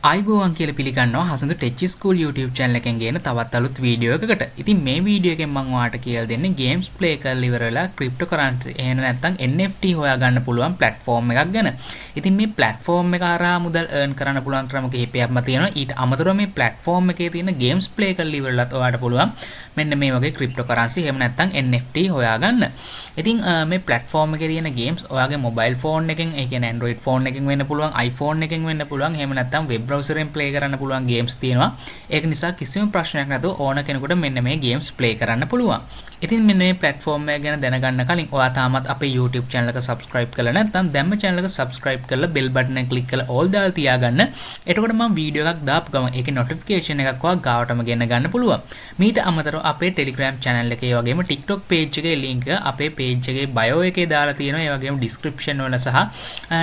අයිබෝවන් කියලා පිළිගන්නවා හසඳු ටෙච් ස්කූල් YouTube channel එකෙන් ගේන තවත් අලුත් වීඩියෝ එකකට. ඉතින් මේ වීඩියෝ එකෙන් මම ඔයාලට කියලා දෙන්නේ games play කරලා ඉවරලා cryptocurrency එහෙම නැත්නම් NFT හොයාගන්න පුළුවන් platform එකක් ගැන. ඉතින් මේ platform එක හරහා මුදල් earn කරන්න පුළුවන් ක්‍රම කිහිපයක්ම තියෙනවා. ඊට අමතරව මේ platform එකේ තියෙන games play කරලා ඉවරලත් ඔයාලට පුළුවන් මෙන්න මේ වගේ cryptocurrency එහෙම නැත්නම් NFT හොයාගන්න. ඉතින් මේ platform එකේ තියෙන games ඔයාගේ mobile phone එකෙන් ඒ කියන්නේ Android phone එකෙන් වෙන්න පුළුවන්, iPhone එකෙන් වෙන්න පුළුවන්, එහෙම නැත්නම් web browser එකෙන් play කරන්න පුළුවන් games තියෙනවා. ඒක නිසා කිසිම ප්‍රශ්නයක් නැතුව ඕන කෙනෙකුට මෙන්න මේ games play කරන්න පුළුවන්. ඉතින් මෙන්න මේ platform එක ගැන දැනගන්න කලින් ඔයා තාමත් අපේ YouTube channel එක subscribe කරලා නැත්නම් දැම්ම channel එක subscribe කරලා bell button එක click කරලා all දාලා තියාගන්න. එතකොට මම වීඩියෝ එකක් දාපු ගමන් ඒකේ notification එකක් ඔයා ගාවටම ගෙන්න ගන්න පුළුවන්. මීට අමතරව අපේ Telegram channel එකේ වගේම TikTok page එකේ link එක අපේ page එකේ bio එකේ දාලා තියෙනවා. ඒ වගේම description වල සහ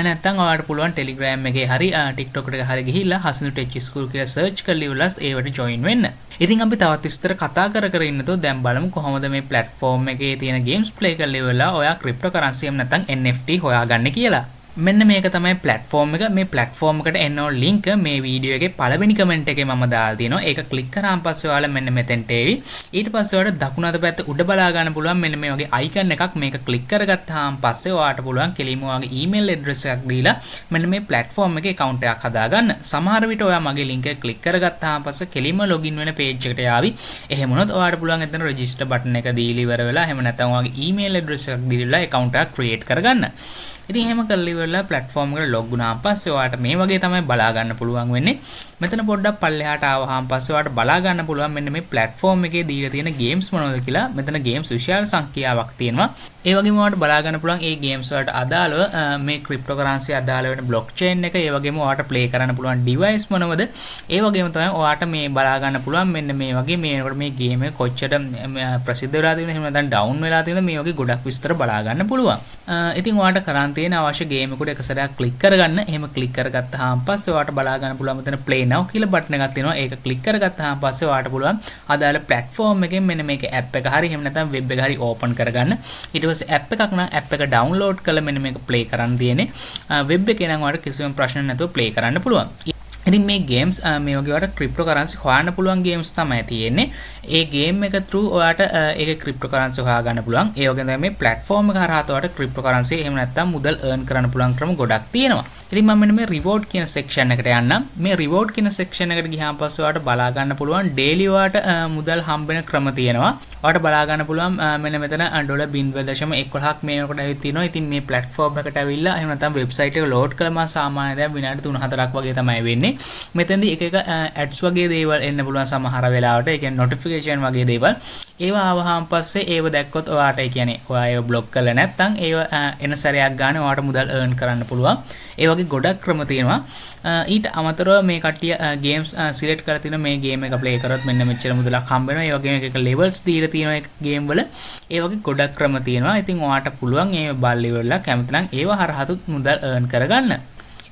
නැත්නම් ඔයාලට පුළුවන් Telegram එකේ හරි TikTok එකේ හරි ගිහිල්ලා හසඳු ටෙච් ස්කූල් කියලා search කරලා ඉවරලා ඒවට join වෙන්න. ඉතින් අපි තවත් විස්තර කතා කර ඉන්නතෝ දැන් බලමු කොහොමද මේ platform එකේ තියෙන games play කරලා ඉවරලා ඔයා cryptocurrency එහෙම නැත්නම් NFT හොයාගන්නේ කියලා. මෙන්න මේක තමයි platform එක. මේ platform එකට එන්න ඕන link මේ වීඩියෝ එකේ පළවෙනි comment එකේ මම දාලා තියෙනවා. ඒක click කරාන් පස්සේ ඔයාලා මෙන්න මෙතෙන්ට එවි. ඊට පස්සේ ඔයාලට දකුණු අත පැත්ත උඩ බලා ගන්න පුළුවන් මෙන්න මේ වගේ icon එකක්. මේක click කරගත්තාන් පස්සේ ඔයාලට පුළුවන් කෙලින්ම ඔයාගේ email address එකක් දීලා මෙන්න මේ platform එකේ account එකක් හදාගන්න. සමහර විට ඔයා මගේ link එක click කරගත්තාන් පස්සේ කෙලින්ම login වෙන page එකට යාවි. එහෙම වුණොත් ඔයාලට පුළුවන් එතන register button එක දීලා ඉවර වෙලා එහෙම නැත්නම් ඔයාගේ email address එකක් දීලා account එකක් create කරගන්න. ඉතින් එහෙම කරලා ඉවරලා platform එකට log වුණාන් පස්සේ ඔයාලට මේ වගේ තමයි බලා ගන්න පුළුවන් වෙන්නේ. මෙතන පොඩ්ඩක් පල්ලෙහාට ආවහම පස්සේ ඔයාලට බලා ගන්න පුළුවන් මෙන්න මේ platform එකේ දීලා තියෙන games මොනවද කියලා. මෙතන games විශාල සංඛ්‍යාවක් තියෙනවා. ඒ වගේම ඔයාලට බලා ගන්න පුළුවන් ඒ games වලට අදාළව මේ cryptocurrency අදාළ වෙන blockchain එක, ඒ වගේම ඔයාලට play කරන්න පුළුවන් device මොනවද. ඒ වගේම තමයි ඔයාලට මේ බලා ගන්න පුළුවන් මෙන්න මේ වගේ මේකට මේ game එක කොච්චර ප්‍රසිද්ධ වෙලා තියෙනවද, එහෙම නැත්නම් down වෙලා තියෙනවද, මේ වගේ ගොඩක් විස්තර බලා ගන්න පුළුවන්. ඉතින් ඔයාලට කරන් තියෙන අවශ්‍ය ගේම් එකකට එක සැරයක් ක්ලික් කරගන්න. එහෙම ක්ලික් කරගත්තාම පස්සේ ඔයාලට බලා ගන්න පුළුවන් මෙතන play now කියලා බටන් එකක් තියෙනවා. ඒක ක්ලික් කරගත්තාම පස්සේ ඔයාලට පුළුවන් අදාළ platform එකෙන් මෙන්න මේක app එක හරි එහෙම නැත්නම් web එක හරි open කරගන්න. ඊට පස්සේ app එකක් නම් app එක download කරලා මෙන්න මේක play කරන්න තියෙන්නේ. web එකේ නම් ඔයාලට කිසිම ප්‍රශ්න නැතුව play කරන්න පුළුවන්. ඉතින් මේ games මේ වගේ ඔයාලට cryptocurrency හොයන්න පුළුවන් games තමයි තියෙන්නේ. ඒ game එක through ඔයාලට ඒකේ cryptocurrency හොයාගන්න පුළුවන්. ඒ වගේම තමයි මේ platform එක හරහා ඔයාලට cryptocurrency එහෙම නැත්නම් මුදල් earn කරන්න පුළුවන් ක්‍රම ගොඩක් තියෙනවා. ඉතින් මම මෙන්න මේ reward කියන section එකට යන්නම්. මේ reward කියන section එකට ගියාම පස්සේ ඔයාලට බලා ගන්න පුළුවන් daily ඔයාලට මුදල් හම්බෙන ක්‍රම තියෙනවා. ඔයාලට බලා ගන්න පුළුවන් මෙන්න මෙතන $0.11ක් මේ වෙනකොට ඇවිත් තියෙනවා. ඉතින් මේ platform එකට ඇවිල්ලා එහෙම නැත්නම් website එක load කළම සාමාන්‍යයෙන් දැන් විනාඩි 3-4ක් වගේ තමයි වෙන්නේ. මෙතෙන්දී එක ads වගේ දේවල් එන්න පුළුවන් සමහර වෙලාවට. ඒ කියන්නේ notification වගේ දේවල්. ඒවා ආවහම පස්සේ ඒව දැක්කොත් ඔයාට ඒ කියන්නේ ඔයා ඒව block කරලා නැත්නම් ඒව එන සැරයක් ගන්න ඔයාට මුදල් earn කරන්න පුළුවන්. ඒ වගේ ගොඩක් ක්‍රම තියෙනවා. ඊට අමතරව මේ කට්ටිය games select කරලා තිනවා. මේ game එක play කරොත් මෙන්න මෙච්චර මුදලක් හම්බ වෙනවා. ඒ වගේම එක levels දීලා තියෙනවා ඒ game වල. ඒ වගේ ගොඩක් ක්‍රම තියෙනවා. ඉතින් ඔයාට පුළුවන් ඒ බල්ලි වල කැමති නම් ඒව හරහාත් මුදල් earn කරගන්න.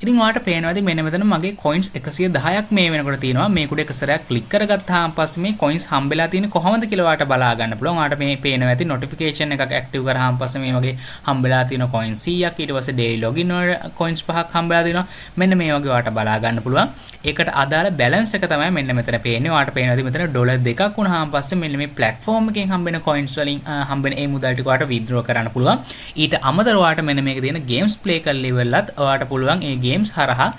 ඉතින් ඔයාලට පේනවාද මෙන්න මෙතන මගේ coins 110ක් මේ වෙනකොට තියෙනවා. මේකට එක සැරයක් ක්ලික් කරගත්තාම පස්සේ මේ coins හම්බෙලා තියෙන්නේ කොහොමද කියලා ඔයාලට බලා ගන්න පුළුවන්. ඔයාලට මේ පේනවා ඇති notification එකක් active කරාම පස්සේ මේ වගේ හම්බෙලා තියෙන coins 100ක්. ඊට පස්සේ daily login වල coins 5ක් හම්බෙලා තියෙනවා. මෙන්න මේ වගේ ඔයාලට බලා ගන්න පුළුවන්. ඒකට අදාළ balance එක තමයි මෙන්න මෙතන පේන්නේ. ඔයාලට පේනවාද මෙතන $2ක් වුණාම පස්සේ මෙන්න මේ platform එකෙන් හම්බෙන coins වලින් හම්බෙන ඒ මුදල් ටික ඔයාලට withdraw කරන්න පුළුවන්. ඊට අමතරව ඔයාලට මෙන්න මේක තියෙන games play කරලා ඉවරලත් ඔයාලට පුළුවන් ඒ games හරහා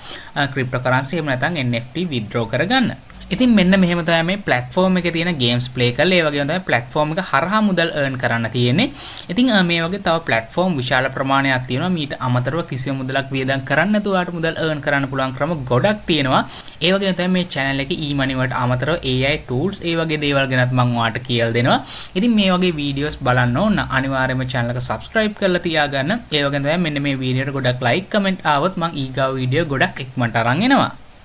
cryptocurrency එහෙම නැත්නම් NFT withdraw කරගන්න. ඉතින් මෙන්න මෙහෙම තමයි මේ platform එකේ තියෙන games play කරලා ඒ වගේම තමයි platform එක හරහා මුදල් earn කරන්න තියෙන්නේ. ඉතින් මේ වගේ තව platform විශාල ප්‍රමාණයක් තියෙනවා. මීට අමතරව කිසිම මුදලක් වියදම් කරන්න නැතුව ඔයාලට මුදල් earn කරන්න පුළුවන් ක්‍රම ගොඩක් තියෙනවා. ඒ වගේම තමයි මේ channel එකේ e-money වලට අමතරව AI tools ඒ වගේ දේවල් ගැනත් මම ඔයාලට කියලා දෙනවා. ඉතින් මේ වගේ videos බලන්න ඕන අනිවාර්යයෙන්ම channel එක subscribe කරලා තියාගන්න. ඒ වගේම තමයි මෙන්න මේ video එකට ගොඩක් like comment ආවොත් මම ඊගාව video ගොඩක් ඉක්මනට අරන් එනවා.